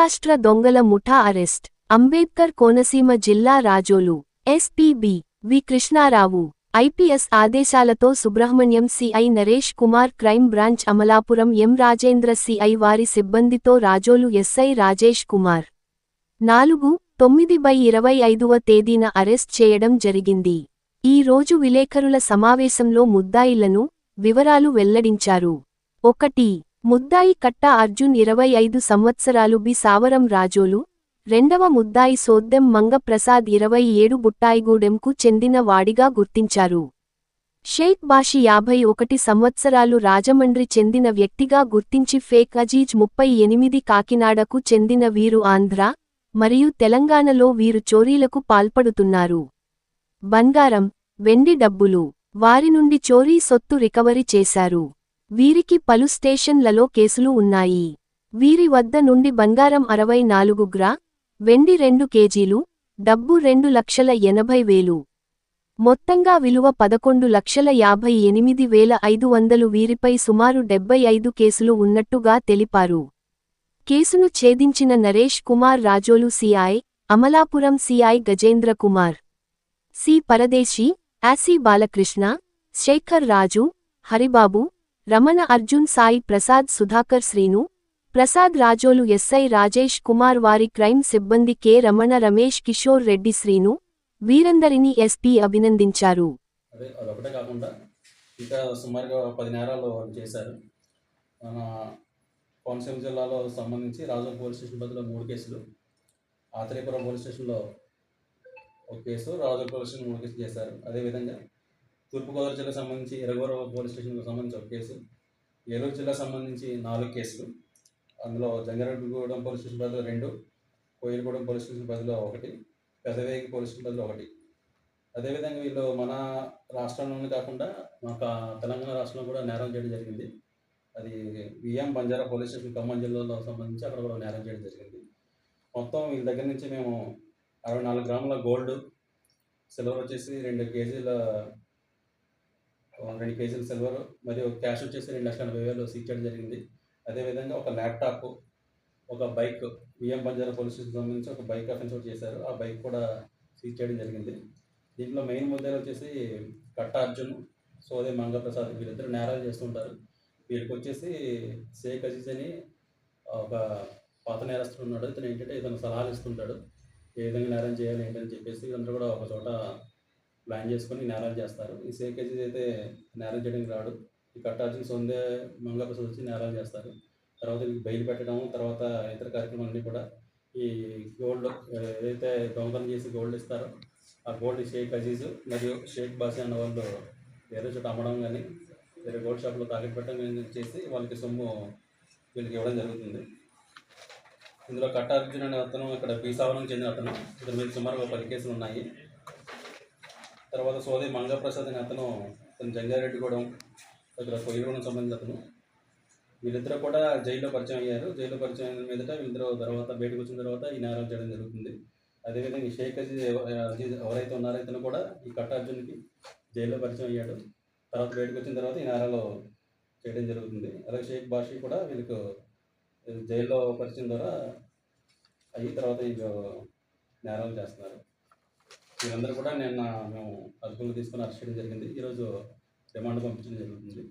మహారాష్ట్ర దొంగల ముఠా అరెస్ట్. అంబేద్కర్ కోనసీమ జిల్లా Razole SP V Krishna Rao IPS ఆదేశాలతో Subrahmanyam CI Naresh Kumar crime branch Amalapuram M Rajendra CI వారి సిబ్బందితో రాజోలు ఎస్ఐ రాజేష్ కుమార్ 4/9/25వ తేదీన అరెస్ట్ చేయడం జరిగింది. ఈ రోజు విలేకరుల సమావేశంలో ముద్దాయిలను వివరాలు వెల్లడించారు. 1. ముద్దాయి కట్ట అర్జున్ 25 సంవత్సరాలు బి సావరం రాజోలు. 2వ ముద్దాయి సోద్దెం మంగప్రసాద్ 27 బుట్టాయిగూడెంకు చెందిన వాడిగా గుర్తించారు. షేక్ బాషి 51 సంవత్సరాలు రాజమండ్రి చెందిన వ్యక్తిగా గుర్తించి ఫేక్ అజీజ్ 38 కాకినాడకు చెందిన వీరు ఆంధ్ర మరియు తెలంగాణలో వీరు చోరీలకు పాల్పడుతున్నారు. బంగారం, వెండి డబ్బులు వారి నుండి చోరీ సొత్తు రికవరీ చేశారు. వీరికి పలు స్టేషన్లలో కేసులు ఉన్నాయి. వీరి వద్ద నుండి బంగారం 64 గ్రా, వెండి 2 కేజీలు, డబ్బు 2,80,000 మొత్తంగా విలువ 11,58,500. వీరిపై సుమారు 75 కేసులు ఉన్నట్టుగా తెలిపారు. కేసును ఛేదించిన Naresh Kumar Razole CI, Amalapuram CI Gajendra Kumar, C Paradesi, ఆసి బాలకృష్ణ, శేఖర్ రాజు, హరిబాబు, రమణ అర్జున్ సాయి ప్రసాద్ సుధాకర్ శ్రీను ప్రసాద్ రాజోలు ఎస్ఐ రాజేష్ కుమార్ వారి క్రైమ్ సిబ్బంది కె రమణ రమేష్ కిషోర్ రెడ్డి శ్రీను వీరందరినీ ఎస్పీ అభినందించారు. అదొకటే కాకుండా ఇంకా సుమారుగా 10 నేరాలు చేశారు. మన కోనసీమ జిల్లాలో సంబంధించి రాజోలు పోలీస్ స్టేషన్ పరిధిలో 3 కేసులు, ఆత్రేయపురం పోలీస్ స్టేషన్లో 1 కేసు, రాజోలు పోలీస్ స్టేషన్ 3 కేసులు చేశారు. అదేవిధంగా తూర్పుగోదావరి జిల్లాకు సంబంధించి ఇరగోర పోలీస్ స్టేషన్కి సంబంధించి 1 కేసు, ఏలూరు జిల్లాకు సంబంధించి 4 కేసులు, అందులో జంగారెడ్డిగూడెం పోలీస్ స్టేషన్ పరిధిలో 2, కోయిలగూడెం పోలీస్ స్టేషన్ పరిధిలో 1, పెదవేగి పోలీస్ స్టేషన్ పరిధిలో 1. అదేవిధంగా వీళ్ళు మన రాష్ట్రంలోనే కాకుండా మాకు తెలంగాణ రాష్ట్రంలో కూడా నేరం చేయడం జరిగింది. అది VM Banjara police station Khammam జిల్లాలో సంబంధించి అక్కడ కూడా నేరం చేయడం జరిగింది. మొత్తం వీళ్ళ దగ్గర నుంచి మేము 64 గ్రాముల గోల్డ్, సిల్వర్ వచ్చేసి 2 కేజీల సిల్వర్ మరియు క్యాష్ వచ్చేసి 2,80,000 సీజ్ చేయడం జరిగింది. అదేవిధంగా ఒక ల్యాప్టాప్, ఒక bike, VM Banjara police station సంబంధించి ఒక బైక్ అఫెన్స్ కూడా చేశారు. ఆ బైక్ కూడా సీజ్ చేయడం జరిగింది. దీంట్లో మెయిన్ ముద్దాయిలు వచ్చేసి కట్ట అర్జున్, సోదే మంగప్రసాద్, వీళ్ళిద్దరు నేరాలు చేస్తుంటారు. వీళ్ళకి వచ్చేసి షేక్ అజీజ్ అని ఒక పాత నేరస్తుడు ఉన్నాడు. ఇతను ఏంటంటే ఇతను సలహాలు ఇస్తుంటాడు, ఏ విధంగా నేరం చేయాలి ఏంటని చెప్పేసి. వీళ్ళందరూ కూడా ఒక చోట ప్లాన్ చేసుకొని నేరాలు చేస్తారు. ఈ షేక్ అజీజ్ అయితే నేరం చేయడానికి రాడు. ఈ కట్ట అర్జున్, సోదే మంగప్రసాద్ వచ్చి నేరాలు చేస్తారు. తర్వాత బెయిల్ పెట్టడం, తర్వాత ఇతర కార్యక్రమాలన్నీ కూడా ఈ గోల్డ్ ఏదైతే దొంగతనం చేసి గోల్డ్ ఇస్తారో ఆ గోల్డ్ షేక్ అజీజ్ మరియు షేక్ బాషి అన్న వాళ్ళు వేరే చోట అమ్మడం కానీ వేరే గోల్డ్ షాప్లో తాకట్టు పెట్టడం కానీ చేసి వాళ్ళకి సొమ్ము వీళ్ళకి ఇవ్వడం జరుగుతుంది. ఇందులో కట్ట అర్జున్ అనే అతను ఇక్కడ పీసావరం చెందిన అతను, ఇతని మీద సుమారుగా 10 కేసులు ఉన్నాయి. తర్వాత సోదరి మంగప్రసాద్ అనే అతను జంగారెడ్డిగూడెం దగ్గర కోయిలగూడెం సంబంధించిన అతను. వీళ్ళిద్దరూ కూడా జైల్లో పరిచయం అయ్యారు. జైల్లో పరిచయం అయిన మీదట వీళ్ళిద్దరూ తర్వాత బయటకు వచ్చిన తర్వాత ఈ నేరాలు చేయడం జరుగుతుంది. అదేవిధంగా ఈ షేక్ అజీజ్ ఎవరైతే ఉన్నారో ఇతను కూడా ఈ కట్ట అర్జున్కి జైల్లో పరిచయం అయ్యాడు. తర్వాత బయటకు వచ్చిన తర్వాత ఈ నేరాలు చేయడం జరుగుతుంది. అలాగే షేక్ బాషి కూడా వీళ్ళకు జైల్లో పరిచయం ద్వారా అయ్యి తర్వాత ఈ నేరాలు చేస్తున్నారు. వీళ్ళందరూ కూడా నిన్న మేము అదుపులో తీసుకొని అరెస్ట్ చేయడం జరిగింది. ఈరోజు రిమాండ్ పంపించడం జరుగుతుంది.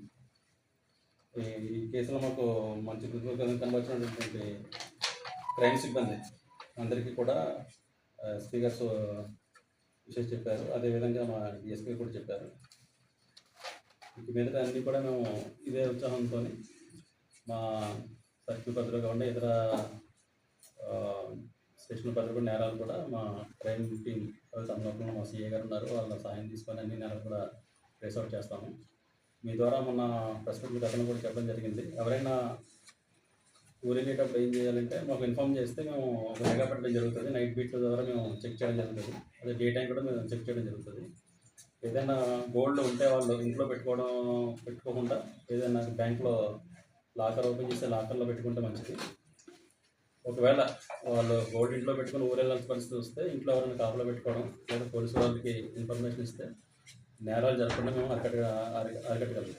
ఈ కేసులో మాకు మంచి కృతజ్ఞతలు కనబరిచినటువంటి క్రైమ్ సిబ్బంది అందరికీ కూడా స్పీకర్స్ విషయం చెప్పారు. అదేవిధంగా మా డిఎస్పీ కూడా చెప్పారు. ఇంక మీదట అన్నీ కూడా మేము ఇదే ఉత్సాహంతో మా సర్కిల్ పరిధిలో కాకుండా ఇతర స్టేషన్ పరిధిలో కూడా నేరాలు కూడా మా క్రైమ్ టీం సందర్భంలో మా సిఏ గారు ఉన్నారు, వాళ్ళ సహాయం తీసుకొని అన్ని నేరాలు కూడా ట్రేస్ అవుట్ చేస్తాము. మీ ద్వారా మొన్న ప్రెస్ మీట్ అతను కూడా చెప్పడం జరిగింది. ఎవరైనా ఊరెళ్ళేటప్పుడు ఏం చేయాలంటే మాకు ఇన్ఫామ్ చేస్తే మేము ఒక నిఘా పెట్టడం జరుగుతుంది. నైట్ బీట్ల ద్వారా మేము చెక్ చేయడం జరుగుతుంది. అదే డే టైం కూడా మేము చెక్ చేయడం జరుగుతుంది. ఏదైనా గోల్డ్ ఉంటే వాళ్ళు ఇంట్లో పెట్టుకోకుండా ఏదైనా బ్యాంక్లో లాకర్ ఓపెన్ చేస్తే లాకర్లో పెట్టుకుంటే మంచిది. ఒకవేళ వాళ్ళు గోల్డ్ ఇంట్లో పెట్టుకుని ఊరెళ్ళాల్సిన పరిస్థితి వస్తే ఇంట్లో ఎవరైనా కాపలా పెట్టుకోవడం లేదా పోలీసు వాళ్ళకి ఇన్ఫర్మేషన్ ఇస్తే నేరాలు జరగకుండా మేము అరికట్టగలం.